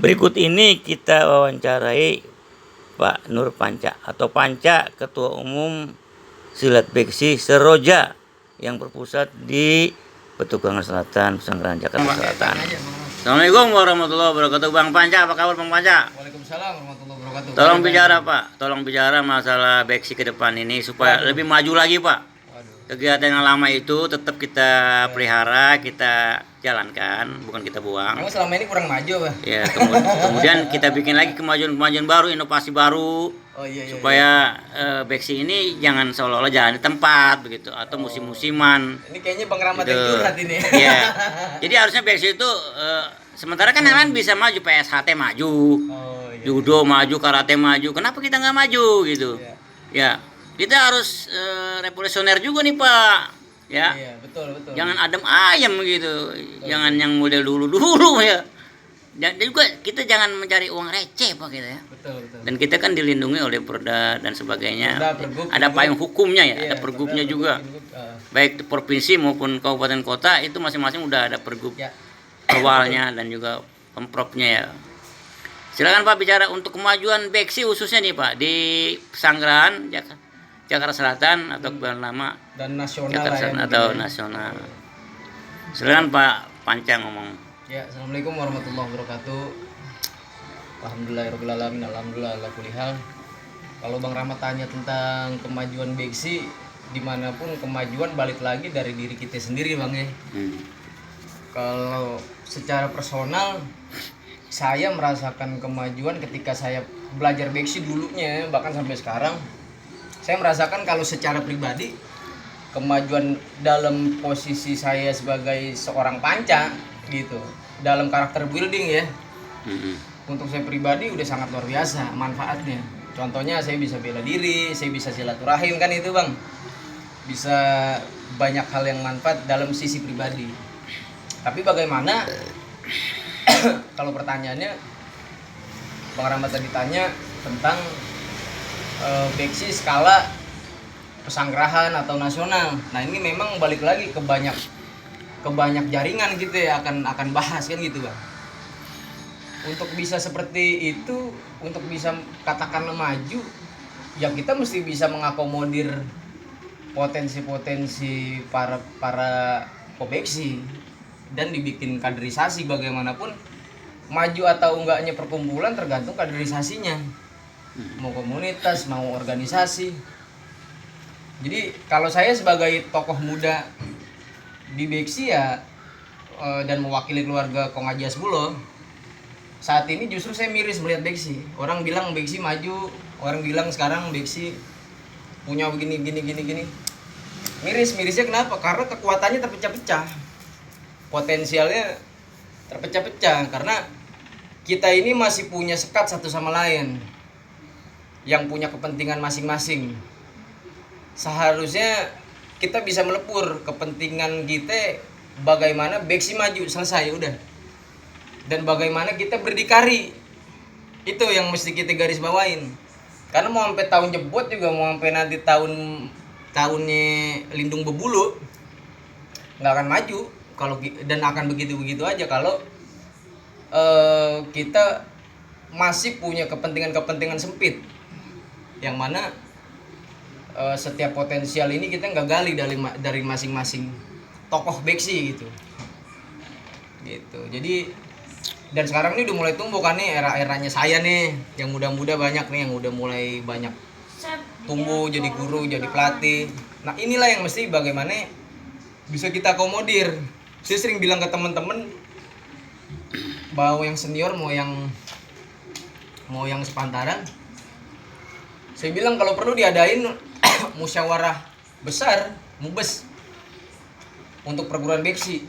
Berikut ini kita wawancarai Pak Nur Panca atau Panca, Ketua Umum Silat Beksi Seroja yang berpusat di Petukangan Selatan, Pesanggerahan, Jakarta Selatan. Assalamualaikum warahmatullahi wabarakatuh. Bang Panca, apa kabar Bang Panca? Waalaikumsalam warahmatullahi wabarakatuh. Tolong bicara Pak, tolong bicara masalah Beksi ke depan ini supaya lebih maju lagi Pak. Kegiatan yang lama itu tetap kita pelihara, kita jalankan, bukan kita buang. Kamu selama ini kurang maju, Pak. Ya, kemudian kita bikin lagi kemajuan-kemajuan baru, inovasi baru. Supaya Beksi ini jangan seolah-olah jalan di tempat begitu atau musim-musiman. Ini kayaknya Bang Rahmat gitu. yang curhat ini. Iya. Jadi harusnya Beksi itu sementara kan yang lain bisa maju, PSHT maju. Judo maju, karate maju. Kenapa kita nggak maju gitu? Ya. Kita harus revolusioner juga nih Pak, ya. Iya, betul. Jangan adem ayam gitu, jangan yang model dulu ya. Dan juga kita jangan mencari uang receh Pak gitu ya. Betul. Dan kita kan dilindungi oleh Perda dan sebagainya. Pergub, ada payung hukumnya ya, ada iya, pergubnya juga. Baik provinsi maupun kabupaten kota itu masing-masing udah ada pergub awalnya dan juga pemprovnya ya. Silakan Pak bicara untuk kemajuan Beksi khususnya nih Pak di Pesanggerahan, Jakarta Selatan atau bukan lama dan nasional Jakarta Selatan ya, atau nasional. Silakan Pak Panca ngomong. Ya, assalamualaikum warahmatullahi wabarakatuh. Alhamdulillahirobbilalamin, alhamdulillah ala kulli hal. Kalau Bang Rahmat tanya tentang kemajuan Beksi, dimanapun kemajuan balik lagi dari diri kita sendiri Bang ya. Kalau secara personal saya merasakan kemajuan ketika saya belajar Beksi dulunya, bahkan sampai sekarang. Saya merasakan kalau secara pribadi kemajuan dalam posisi saya sebagai seorang Panca gitu, dalam karakter building ya. Untuk saya pribadi udah sangat luar biasa manfaatnya. Contohnya saya bisa bela diri, saya bisa silaturahim kan itu Bang. Bisa banyak hal yang manfaat dalam sisi pribadi. Tapi bagaimana kalau pertanyaannya Bang Rahmat tadi tanya tentang Beksi skala pesanggerahan atau nasional. Nah ini memang balik lagi ke banyak jaringan gitu ya, akan bahas kan gitu Bang. Untuk bisa seperti itu, untuk bisa katakanlah maju, ya kita mesti bisa mengakomodir potensi-potensi para Beksi dan dibikin kaderisasi. Bagaimanapun maju atau enggaknya perkumpulan tergantung kaderisasinya, mau komunitas, mau organisasi. Jadi kalau saya sebagai tokoh muda di Beksi ya dan mewakili keluarga Kong Haji Hasbuloh, saat ini justru saya miris melihat Beksi. Orang bilang Beksi maju, orang bilang sekarang Beksi punya begini. Mirisnya kenapa? Karena kekuatannya terpecah-pecah, potensialnya terpecah-pecah karena kita ini masih punya sekat satu sama lain yang punya kepentingan masing-masing. Seharusnya kita bisa melepur kepentingan kita, bagaimana Beksi maju, selesai udah. Dan bagaimana kita berdikari, itu yang mesti kita garis bawain. Karena mau sampai tahun jebot juga, mau sampai nanti tahunnya lindung bebulu, nggak akan maju kalau, dan akan begitu aja kalau kita masih punya kepentingan sempit, yang mana setiap potensial ini kita nggak gali dari masing-masing tokoh Beksi gitu. Jadi dan sekarang ini udah mulai tumbuh kan nih, era-eranya saya nih, yang muda-muda banyak nih, yang udah mulai banyak tumbuh jadi guru, jadi pelatih. Nah inilah yang mesti bagaimana bisa kita akomodir. Saya sering bilang ke teman-teman bahwa yang senior mau yang sepantaran, saya bilang kalau perlu diadain musyawarah besar, mubes, untuk perguruan Beksi.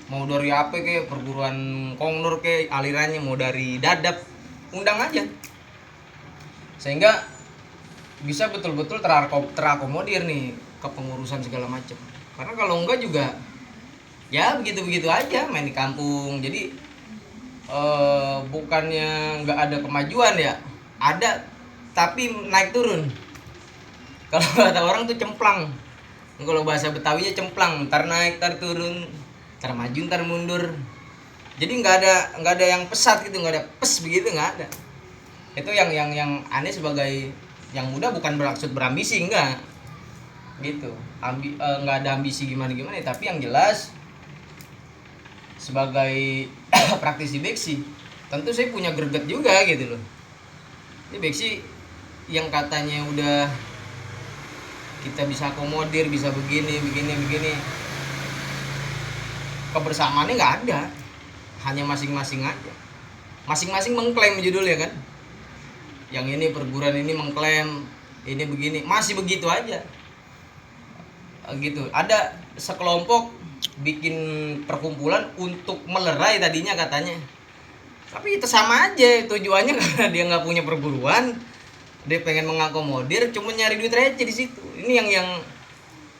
Mau dari apa ke perguruan Kongnur ke alirannya, mau dari Dadap, undang aja. Sehingga bisa betul-betul terakomodir nih kepengurusan segala macam. Karena kalau enggak juga ya begitu-begitu aja main di kampung. Jadi bukannya nggak ada kemajuan ya, ada tapi naik turun. Kalau kata orang tuh cemplang. Kalau bahasa Betawinya cemplang, ntar naik, ntar turun, ntar maju, ntar mundur. Jadi nggak ada yang pesat gitu, nggak ada pes begitu, nggak ada. Itu yang aneh sebagai yang muda, bukan bermaksud berambisi, enggak gitu. Nggak ada ambisi gimana tapi yang jelas sebagai praktisi beksi tentu saya punya greget juga gitu loh. Ini beksi yang katanya udah kita bisa akomodir, bisa begini, kebersamaannya nggak ada, hanya masing-masing aja. Masing-masing mengklaim judulnya kan. Yang ini perguruan ini mengklaim ini begini, masih begitu aja. Gitu. Ada sekelompok bikin perkumpulan untuk melerai tadinya katanya. Tapi itu sama aja tujuannya, karena dia nggak punya perguruan, dia pengen mengakomodir, cuma nyari duit receh di situ. Ini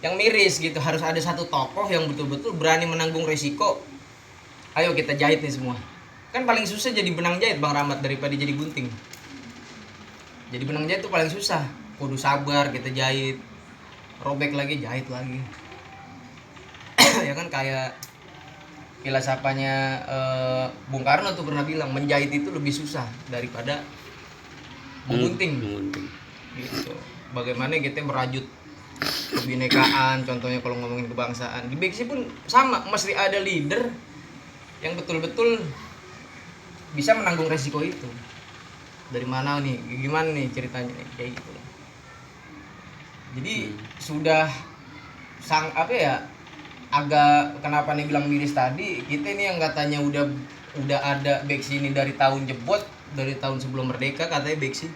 yang miris gitu. Harus ada satu tokoh yang betul-betul berani menanggung resiko. Ayo kita jahit nih semua. Kan paling susah jadi benang jahit Bang Rahmat daripada jadi gunting. Jadi benang jahit itu paling susah. Kudu sabar kita jahit, robek lagi, jahit lagi. Ya kan kayak filosofannya Bung Karno tuh pernah bilang, menjahit itu lebih susah daripada menggunting. Gitu. Bagaimana kita merajut kebinekaan, contohnya kalau ngomongin kebangsaan. Di beksi pun sama, mesti ada leader yang betul-betul bisa menanggung resiko itu. Dari mana nih, gimana nih ceritanya nih, kayak gitu. Jadi sudah agak, kenapa nih bilang miris tadi, kita ini yang katanya udah ada beksi ini dari tahun jebot, dari tahun sebelum merdeka katanya beksi.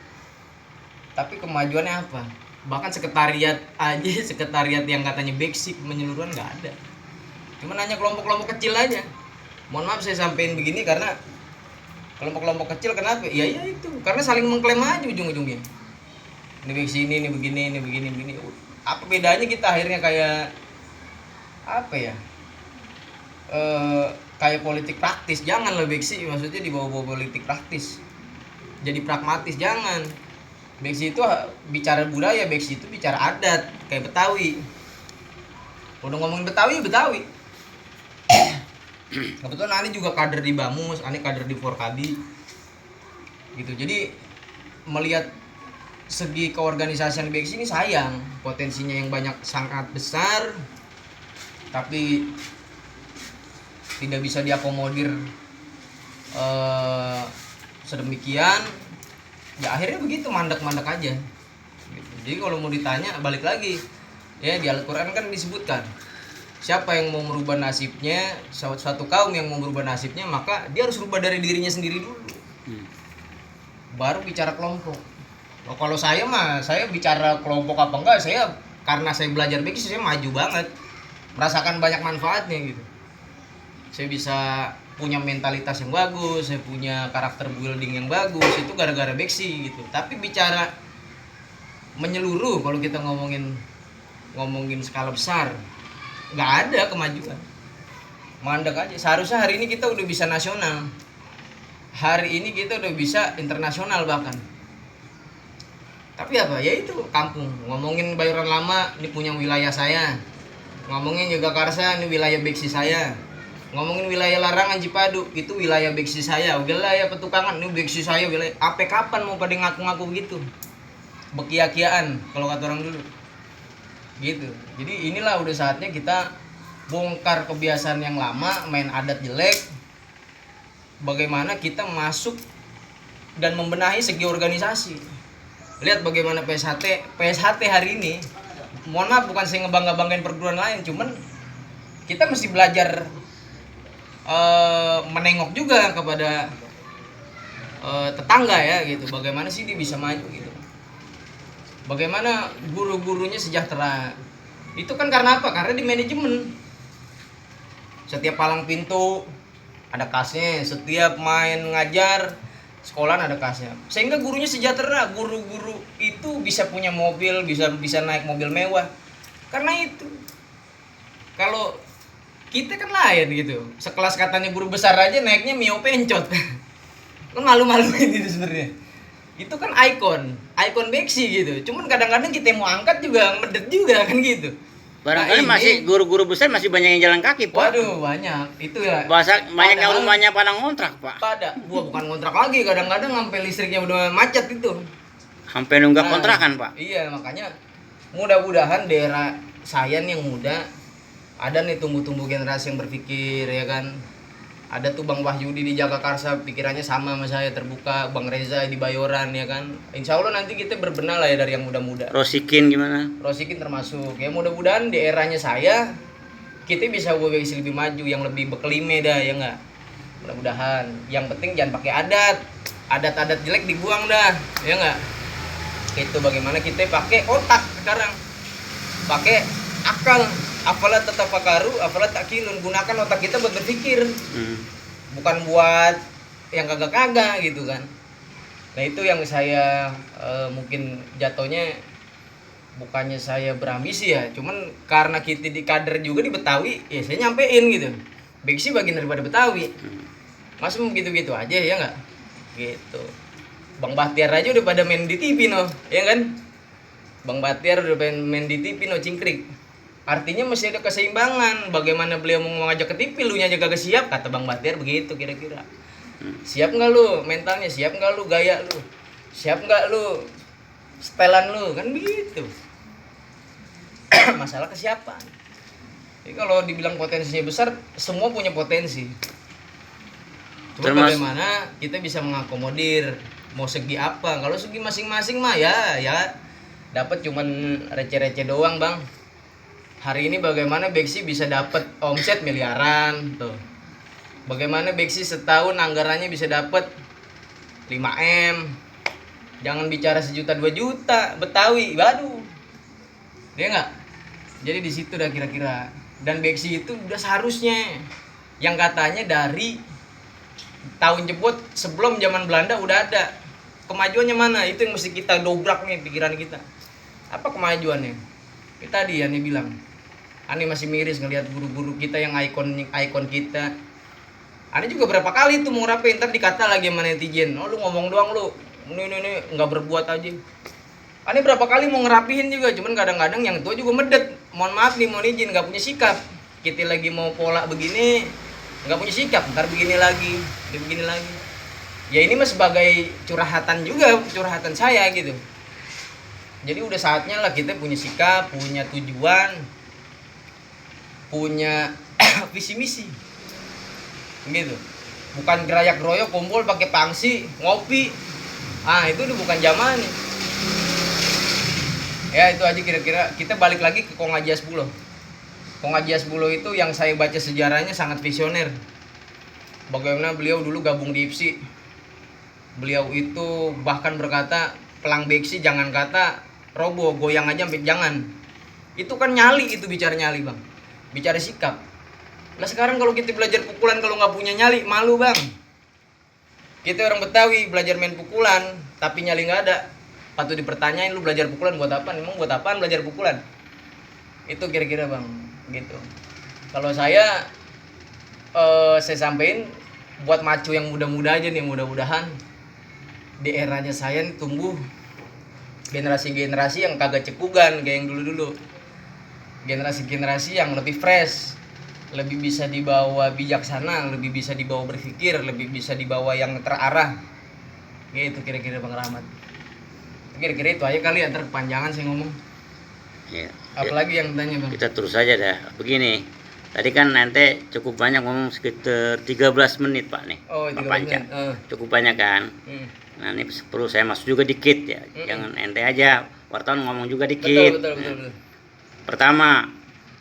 Tapi kemajuannya apa? Bahkan sekretariat yang katanya beksi menyeluruhan nggak ada. Cuma hanya kelompok-kelompok kecil aja. Mohon maaf saya sampein begini karena kelompok-kelompok kecil kenapa? Ya itu, karena saling mengklaim aja ujung-ujungnya. Ini beksi ini begini. Apa bedanya kita akhirnya kayak apa ya? Kayak politik praktis. Jangan lah beksi, maksudnya dibawa-bawa politik praktis. Jadi pragmatis, jangan. Beksi itu bicara budaya, beksi itu bicara adat, kayak Betawi. Udah ngomongin Betawi. Kebetulan Ani juga kader di Bamus, Ani kader di Forkadi. Gitu. Jadi melihat segi keorganisasian beksi ini sayang, potensinya yang banyak sangat besar, tapi tidak bisa diakomodir sedemikian. Ya akhirnya begitu, mandek aja gitu. Jadi kalau mau ditanya balik lagi ya, di Al-Quran kan disebutkan siapa yang mau merubah nasibnya, suatu kaum yang mau merubah nasibnya, maka dia harus rubah dari dirinya sendiri dulu, baru bicara kelompok. Kalau saya bicara kelompok apa enggak, karena saya belajar beksi, saya maju banget, merasakan banyak manfaatnya gitu. Saya bisa punya mentalitas yang bagus, saya punya karakter building yang bagus, itu gara-gara beksi gitu. Tapi bicara menyeluruh, kalau kita ngomongin skala besar, nggak ada kemajuan, mandek aja. Seharusnya hari ini kita udah bisa nasional, hari ini kita udah bisa internasional bahkan. Tapi apa? Ya itu kampung. Ngomongin Bayoran Lama, ini punya wilayah saya. Ngomongin Jagakarsa, ini wilayah beksi saya. Ngomongin wilayah Larangan Cipadu, itu wilayah beksi saya. Wilayah Petukangan, ini beksi saya. Wilayah apa kapan mau pada ngaku-ngaku gitu? Bekia-kiaan kalau kata orang dulu. Gitu. Jadi inilah udah saatnya kita bongkar kebiasaan yang lama, main adat jelek. Bagaimana kita masuk dan membenahi segi organisasi. Lihat bagaimana PSHT hari ini. Mohon maaf, bukan saya ngebangga-banggain perguruan lain, cuman kita mesti belajar menengok juga kepada tetangga ya gitu. Bagaimana sih dia bisa maju gitu. Bagaimana guru-gurunya sejahtera. Itu kan karena apa? Karena di manajemen. Setiap palang pintu ada kasnya, setiap main ngajar sekolahan ada kasnya. Sehingga gurunya sejahtera, guru-guru itu bisa punya mobil, bisa naik mobil mewah. Karena itu. Kalau kita kan lain gitu. Sekelas katanya guru besar aja naiknya Mio Pencot. Kan malu-maluin itu sebenarnya. Itu kan ikon beksi gitu. Cuman kadang-kadang kita mau angkat juga medet juga kan gitu. Barangkali Nah, masih guru-guru besar masih banyak yang jalan kaki, Pak. waduh banyak itu ya. Bahasa banyak yang Padahal- rumahnya pada ngontrak, Pak. bukan kontrak lagi, kadang-kadang sampai listriknya udah macet itu. Sampai nunggak Nah, kontrakan, Pak. Iya, makanya mudah-mudahan daerah saya nih yang muda ada nih tumbuh-tumbuh generasi yang berpikir ya kan. Ada tuh Bang Wahyudi di Jagakarsa pikirannya sama saya, terbuka. Bang Reza di Bayoran ya kan. Insya Allah nanti kita berbenah lah ya dari yang muda-muda. Rosikin gimana? Rosikin termasuk. Ya mudah-mudahan di eranya saya kita bisa WWC lebih maju, yang lebih bekelime dah ya enggak. Mudah-mudahan. Yang penting jangan pakai adat. Adat-adat jelek dibuang dah, ya enggak. Itu bagaimana kita pakai otak sekarang. Pakai akal. Apalah tatafakaru, apalah takilun. Gunakan otak kita buat berpikir. Bukan buat yang kagak-kagak gitu kan. Nah itu yang saya mungkin jatuhnya bukannya saya berambisi ya, cuman karena kita di kader juga di Betawi, ya saya nyampein gitu. Beksi bagian daripada Betawi. Masa mau gitu-gitu aja ya nggak? Gitu. Bang Bahtiar aja udah pada main di TV no, ya kan? Bang Bahtiar udah main di TV no, cingkrik. Artinya masih ada keseimbangan. Bagaimana beliau mau ngajak ke TV, lu nya aja kagak siap, kata Bang Bahtiar begitu kira-kira. Siap nggak lu mentalnya, siap nggak lu gaya lu, siap nggak lu setelan lu, kan begitu. Masalah kesiapan. Jadi kalau dibilang potensinya besar, semua punya potensi. Cuma bagaimana kita bisa mengakomodir, mau segi apa. Kalau segi masing-masing mah ya dapat cuman receh-receh doang bang. Hari ini bagaimana Beksi bisa dapat omset miliaran tuh. Bagaimana Beksi setahun anggarannya bisa dapat 5M. Jangan bicara 1 juta 2 juta Betawi, waduh. Dia enggak. Jadi di situ dah kira-kira. Dan Beksi itu udah seharusnya yang katanya dari tahun jebot sebelum zaman Belanda udah ada. Kemajuannya mana? Itu yang mesti kita dobrak nih pikiran kita. Apa kemajuannya? Itu tadi yang dia bilang. Ani masih miris ngelihat guru-guru kita yang ikon kita. Ani juga berapa kali tuh mau ngerapain, ntar dikata lagi sama netizen, oh lu ngomong doang lu, ini nggak berbuat aja. Ani berapa kali mau ngerapihin juga, cuman kadang-kadang yang tua juga medet. Mohon maaf nih, mohon izin, nggak punya sikap. Kita lagi mau pola begini, nggak punya sikap, ntar begini lagi. Ya ini mah sebagai curhatan juga, curhatan saya gitu. Jadi udah saatnya lah kita punya sikap, punya tujuan, punya visi misi, gitu. Bukan gerayak geroyok kumpul pakai pangsi ngopi, itu udah bukan zamannya. Ya itu aja kira-kira. Kita balik lagi ke Kong Haji Hasbuloh. Kong Haji Hasbuloh itu yang saya baca sejarahnya sangat visioner. Bagaimana beliau dulu gabung di IPSI. Beliau itu bahkan berkata, pelang Beksi jangan kata roboh, goyang aja sampai jangan. Itu kan nyali, itu bicara nyali bang, bicara sikap. Nah sekarang kalau kita belajar pukulan kalau nggak punya nyali, malu bang. Kita orang Betawi belajar main pukulan tapi nyali nggak ada, patut dipertanyain, lu belajar pukulan buat apa? Emang buat apaan belajar pukulan? Itu kira-kira bang, gitu. Kalau saya sampein buat macu yang muda-muda aja nih, mudah-mudahan di eranya saya nih tumbuh generasi-generasi yang kagak cekugan kayak yang dulu-dulu. Generasi-generasi yang lebih fresh, lebih bisa dibawa bijaksana, lebih bisa dibawa berpikir, lebih bisa dibawa yang terarah. Gitu kira-kira Bang Rahmat. Kira-kira itu aja kali, antar kepanjangan saya ngomong. Ya. Apalagi yang tanya Bang? Kita terus saja dah. Begini. Tadi kan nanti cukup banyak ngomong, sekitar 13 menit Pak nih. Oh, 13 Panca. menit. Cukup banyak kan? Nah ini perlu saya masuk juga dikit ya. Jangan ente aja, wartawan ngomong juga dikit. Betul. Pertama,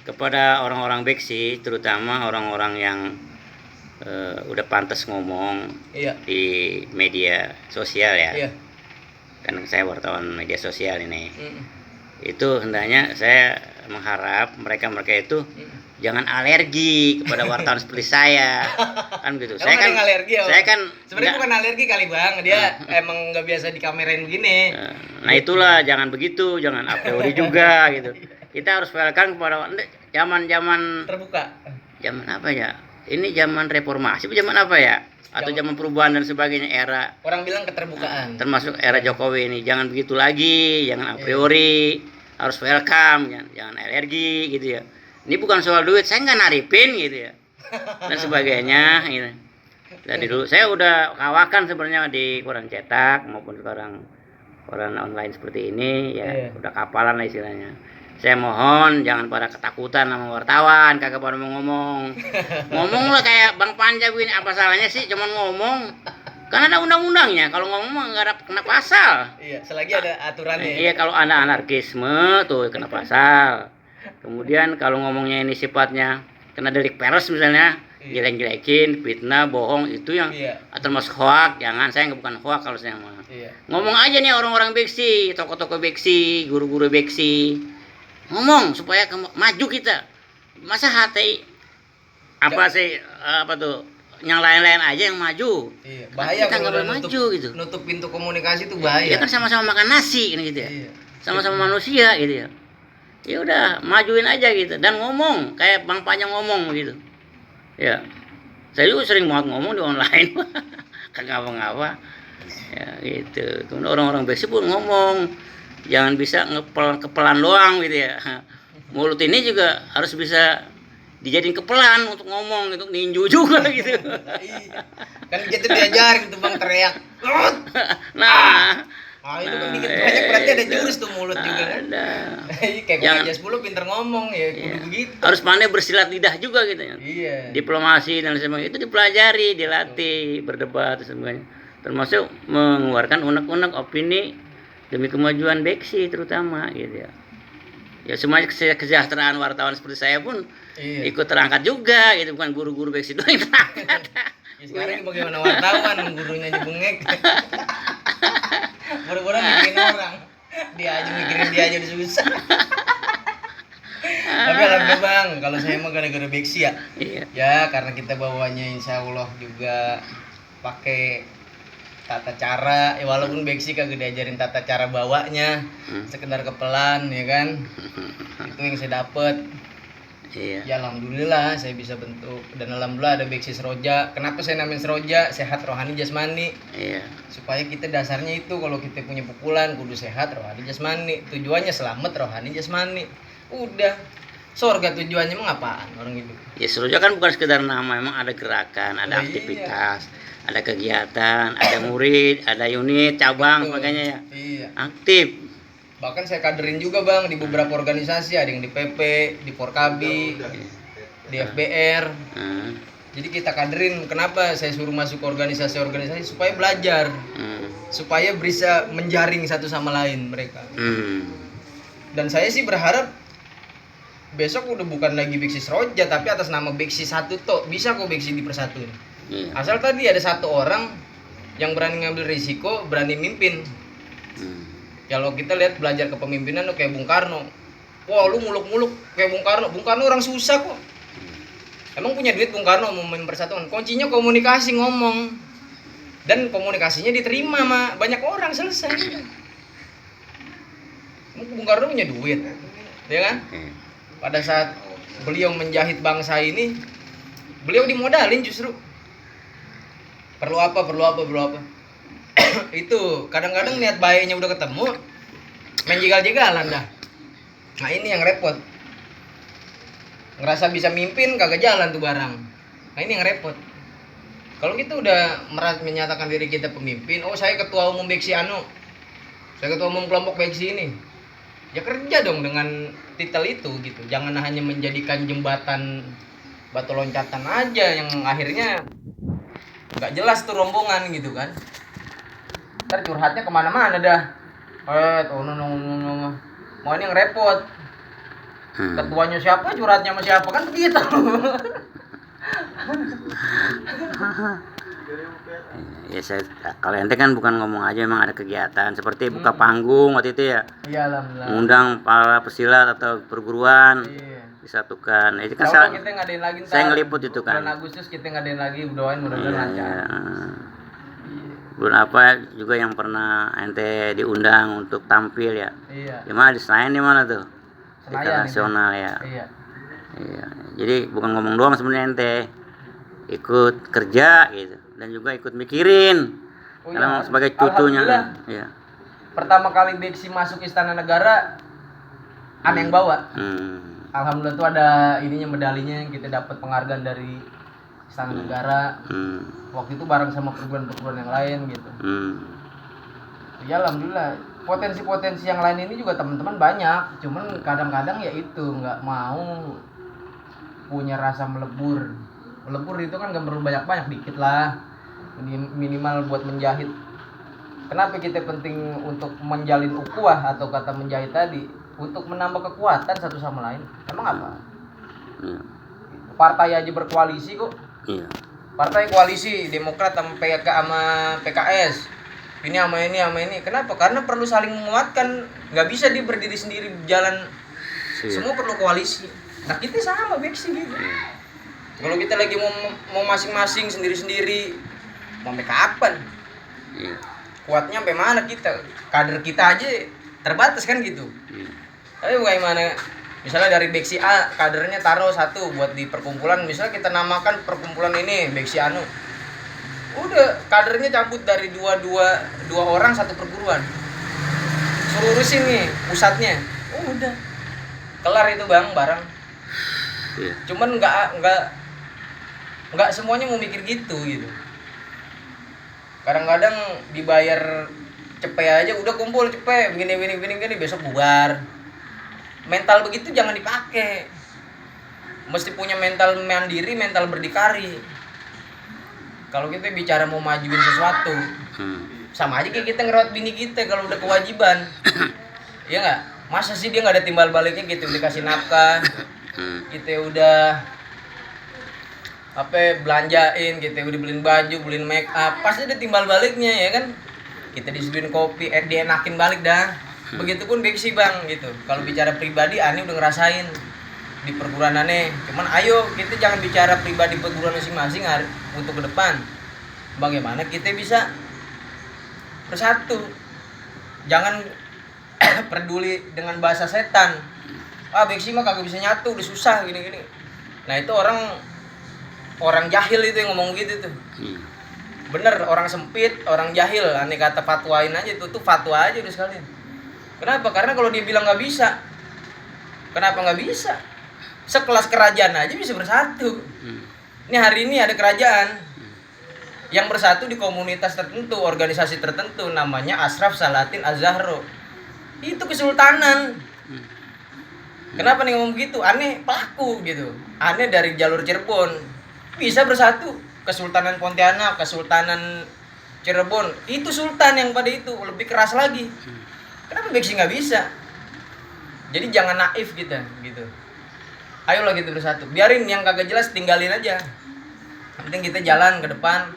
kepada orang-orang Beksi, terutama orang-orang yang udah pantas ngomong di media sosial ya. Iya. Kan saya wartawan media sosial ini. Itu hendaknya saya mengharap mereka itu jangan alergi kepada wartawan seperti saya, kan gitu. Saya kan alergi, saya kan sebenarnya bukan alergi kali bang, dia emang nggak biasa dikamerain begini. Nah itulah, jangan begitu, jangan a priori juga gitu. Kita harus welcome kepada zaman terbuka. Zaman apa ya? Ini zaman reformasi, zaman apa ya? Atau zaman perubahan dan sebagainya, era orang bilang keterbukaan. termasuk era Jokowi ini, jangan begitu lagi, jangan a priori. harus welcome, jangan alergi gitu ya. Ini bukan soal duit, saya nggak naripin gitu ya, dan sebagainya gitu. Dari dulu saya udah kawakan sebenarnya di koran cetak maupun koran online seperti ini ya, udah kapalan lah istilahnya. Saya mohon jangan pada ketakutan sama wartawan, kagak pada mau ngomong lah kayak Bang Panca begini, apa salahnya sih cuman ngomong, kan ada undang-undangnya, kalau ngomong nggak ada kena pasal. Iya, selagi ada aturannya. Iya, kalau ada anarkisme tuh kena pasal. Kemudian kalau ngomongnya ini sifatnya kena delik pers misalnya, jelek-jelekin, fitnah, bohong, itu yang termasuk hoak. Jangan, saya bukan hoak kalau saya mah. Ngomong aja nih orang-orang beksi, tokoh-tokoh beksi, guru-guru beksi. Ngomong supaya maju kita. Masa hati apa sih apa tuh yang lain-lain aja yang maju. Bahaya kita nggak boleh maju gitu. Nutup pintu komunikasi itu bahaya. Ya kan sama-sama makan nasi gitu ya. Sama-sama manusia gitu ya. Ya udah majuin aja gitu dan ngomong kayak Bang Panjang ngomong gitu ya. Saya juga sering banget ngomong di online kagak ngapa-ngapa ya gitu. Kemudian orang-orang beksi pun ngomong, jangan bisa kepelan doang gitu ya. Mulut ini juga harus bisa dijadiin kepelan untuk ngomong, untuk ninju juga gitu. Kan kita diajarin tuh Bang teriak. Itu kan dikit banyak berarti ada jurus tuh mulut juga kan. Kayak Bang Aja 10 pinter ngomong ya, kudu begitu. Harus pandai bersilat lidah juga gitu ya. Diplomasi dan sebagainya itu dipelajari, dilatih, berdebat dan sebagainya. Termasuk mengeluarkan unek-unek opini demi kemajuan beksi terutama gitu ya. Ya semuanya kesejahteraan wartawan seperti saya pun ikut terangkat juga gitu, bukan guru-guru beksi itu yang terangkat. Sekarang bagaimana wartawan gurunya aja bengek. Buru-buru mikirin orang, dia aja udah susah. Tapi alhamdulillah Bang, kalau saya mah gara-gara beksi ya. Ya karena kita bawanya insya Allah juga pakai tata cara, ya walaupun beksi kagak diajarin tata cara bawanya, sekedar kepelan ya kan. Itu yang saya dapet. Ya alhamdulillah saya bisa bentuk, dan alhamdulillah ada beksi Seroja. Kenapa saya namain Seroja? Sehat rohani jasmani. Supaya kita dasarnya itu kalau kita punya pukulan kudu sehat rohani jasmani. Tujuannya selamat rohani jasmani. Udah. Surga tujuannya emang apaan orang itu? Ya Seroja kan bukan sekedar nama, memang ada gerakan, ada aktivitas, ada kegiatan, ada murid, ada unit, cabang, sebagainya ya. Aktif. Bahkan saya kaderin juga Bang di beberapa organisasi, ada yang di PP, di Porkabi, di FBR. Jadi kita kaderin. Kenapa saya suruh masuk organisasi-organisasi? Supaya belajar, supaya bisa menjaring satu sama lain mereka. Dan saya sih berharap besok udah bukan lagi beksi Seroja, tapi atas nama beksi satu toh bisa kok beksi dipersatuin. Asal tadi ada satu orang yang berani ngambil risiko, berani mimpin. Kalau kita lihat belajar kepemimpinan tuh kayak Bung Karno. Wah lu muluk-muluk kayak Bung Karno. Bung Karno orang susah kok. Emang punya duit Bung Karno mau mempersatukan. Kuncinya komunikasi, ngomong. Dan komunikasinya diterima sama banyak orang, selesai. Bung Karno punya duit, ya kan? Pada saat beliau menjahit bangsa ini, beliau dimodalin justru. Perlu apa? Itu kadang-kadang niat baiknya udah ketemu, main jegal-jegalan dah. Nah ini yang repot. Ngerasa bisa mimpin kagak jalan tuh barang. Nah ini yang repot. Kalau kita udah menyatakan diri kita pemimpin, oh saya ketua umum beksi anu, saya ketua umum kelompok beksi ini, ya kerja dong dengan titel itu gitu. Jangan hanya menjadikan jembatan batu loncatan aja yang akhirnya nggak jelas tuh rombongan gitu kan. Ntar curhatnya kemana-mana dah. Mau ini yang repot. Ketuanya siapa, curhatnya sama siapa, kan begitu. Ya saya, kalau ente kan bukan ngomong aja, memang ada kegiatan seperti buka panggung waktu itu ya. Iya alhamdulillah. Mengundang para pesilat atau perguruan. Disatukan. Itu kan kita ngadain lagi ntar. Saya ngeliput itu kan. Bulan Agustus kita ngadain lagi, doain mudah-mudahan lancar. Bulan apa juga yang pernah ente diundang untuk tampil ya? Gimana di Senayan di mana tuh? Di Internasional ya. Iya. Jadi bukan ngomong doang sebenarnya ente, ikut kerja gitu dan juga ikut mikirin. Karena sebagai cucunya. Pertama kali beksi masuk Istana Negara Ane yang bawa. Hmm. Alhamdulillah tuh ada ininya, medalinya, kita dapat penghargaan dari istana negara. Waktu itu bareng sama perguruan-perguruan yang lain gitu. Ya alhamdulillah, potensi-potensi yang lain ini juga teman-teman banyak, cuman kadang-kadang ya itu nggak mau punya rasa melebur. Melebur itu kan nggak perlu banyak-banyak, dikit lah, minimal buat menjahit. Kenapa kita penting untuk menjalin ukhuwah atau kata menjahit tadi? Untuk menambah kekuatan satu sama lain. Emang apa? Partai aja berkoalisi kok. Iya. Partai koalisi Demokrat sama PKS. Ini sama ini. Kenapa? Karena perlu saling menguatkan. Nggak bisa dia berdiri sendiri jalan. Semua perlu koalisi. Nah kita sama beksi gitu. Kalau kita lagi mau masing-masing sendiri-sendiri, mau sampai kapan? Kuatnya sampai mana kita? Kader kita aja terbatas kan gitu. Tapi bagaimana? Misalnya dari Beksi A, kadernya taruh satu buat di perkumpulan. Misalnya kita namakan perkumpulan ini Beksi Anu. Udah, kadernya cabut dari dua orang satu perguruan. Suruh urusin nih pusatnya. Udah. Kelar itu Bang, bareng. Cuman nggak semuanya mau mikir gitu. Kadang-kadang dibayar cepet aja, udah kumpul cepet, begini besok bubar. Mental begitu jangan dipakai. Mesti punya mental mandiri, mental berdikari. Kalau kita bicara mau majuin sesuatu, sama aja kayak kita ngerawat bini kita kalau udah kewajiban. Iya nggak? Masa sih dia nggak ada timbal baliknya gitu, dikasih nafkah, kita udah belanjain, kita udah beliin baju, beliin make up, pasti ada timbal baliknya ya kan. Kita disuguhin kopi, dienakin balik dah. Begitupun Beksi Bang gitu. Kalau bicara pribadi, Ani udah ngerasain di perguruan Ani. Cuman ayo kita jangan bicara pribadi perguruan masing-masing untuk ke depan. Bagaimana kita bisa bersatu? Jangan peduli dengan bahasa setan. Beksi mah kagak bisa nyatu, udah susah gini-gini. Nah itu orang jahil itu yang ngomong gitu tuh. Bener, orang sempit, orang jahil. Aneh kata fatwain aja tuh fatwa aja udah sekalian. Kenapa? Karena kalau dia bilang nggak bisa, kenapa nggak bisa? Sekelas kerajaan aja bisa bersatu. Ini hari ini ada kerajaan yang bersatu di komunitas tertentu, organisasi tertentu, namanya Ashraf Salatin Az-Zahro. Itu kesultanan. Kenapa nih ngomong gitu? Aneh pelaku gitu. Aneh dari jalur Cirebon bisa bersatu. Kesultanan Pontianak, Kesultanan Cirebon, itu sultan yang pada itu lebih keras lagi. Kenapa Beksi nggak bisa? Jadi jangan naif kita gitu. Ayolah kita bersatu. Biarin yang kagak jelas tinggalin aja. Yang penting kita jalan ke depan,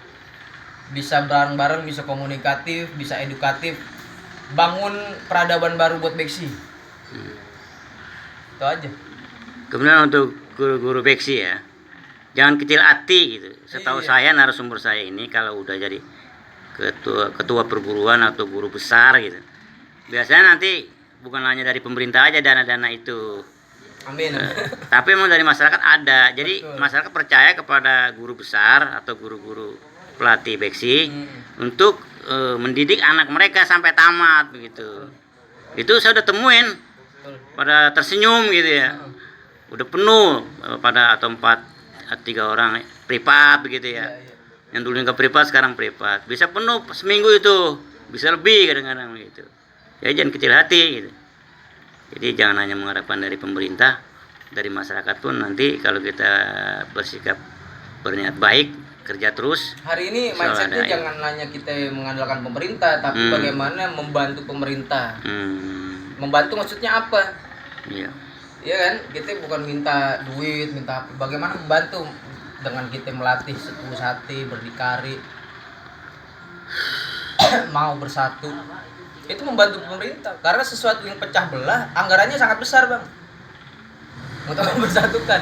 bisa bareng-bareng, bisa komunikatif, bisa edukatif, bangun peradaban baru buat Beksi. Itu aja. Kemudian untuk guru-guru Beksi ya, jangan kecil hati gitu. Setahu saya narasumber saya ini kalau udah jadi ketua perguruan atau guru besar gitu, biasanya nanti bukan hanya dari pemerintah aja dana-dana itu. Amin. Tapi memang dari masyarakat ada. Jadi betul, masyarakat percaya kepada guru besar atau guru-guru pelatih Beksi untuk mendidik anak mereka sampai tamat begitu. Itu saya udah temuin, pada tersenyum gitu ya. Udah penuh pada atau 3 orang privat begitu ya. Yang dulunya ke privat sekarang privat. Bisa penuh seminggu itu, bisa lebih kadang-kadang gitu. Jadi jangan kecil hati gitu. Jadi jangan hanya mengharapkan dari pemerintah, dari masyarakat pun nanti kalau kita bersikap berniat baik, kerja terus. Hari ini mindsetnya jangan hanya kita mengandalkan pemerintah, tapi bagaimana membantu pemerintah. Membantu maksudnya apa? Iya kan, kita bukan minta duit, minta apa. Bagaimana membantu dengan kita melatih sepuh hati, berdikari, mau bersatu. Itu membantu pemerintah. Karena sesuatu yang pecah belah, anggarannya sangat besar Bang, untuk mempersatukan.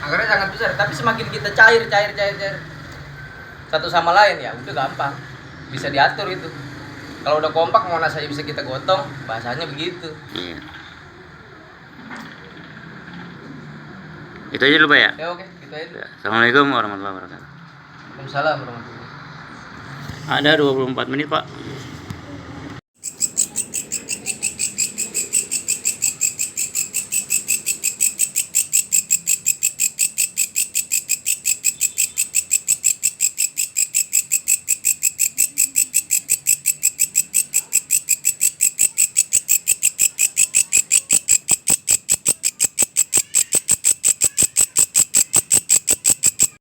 Anggarannya sangat besar. Tapi semakin kita cair satu sama lain, ya udah gampang, bisa diatur itu. Kalau udah kompak, mana saja bisa kita gotong, bahasanya begitu. Iya. Itu aja dulu Pak ya? Ya oke, gitu aja dulu. Assalamualaikum warahmatullahi wabarakatuh. Waalaikumsalam warahmatullahi wabarakatuh. Ada 24 menit Pak.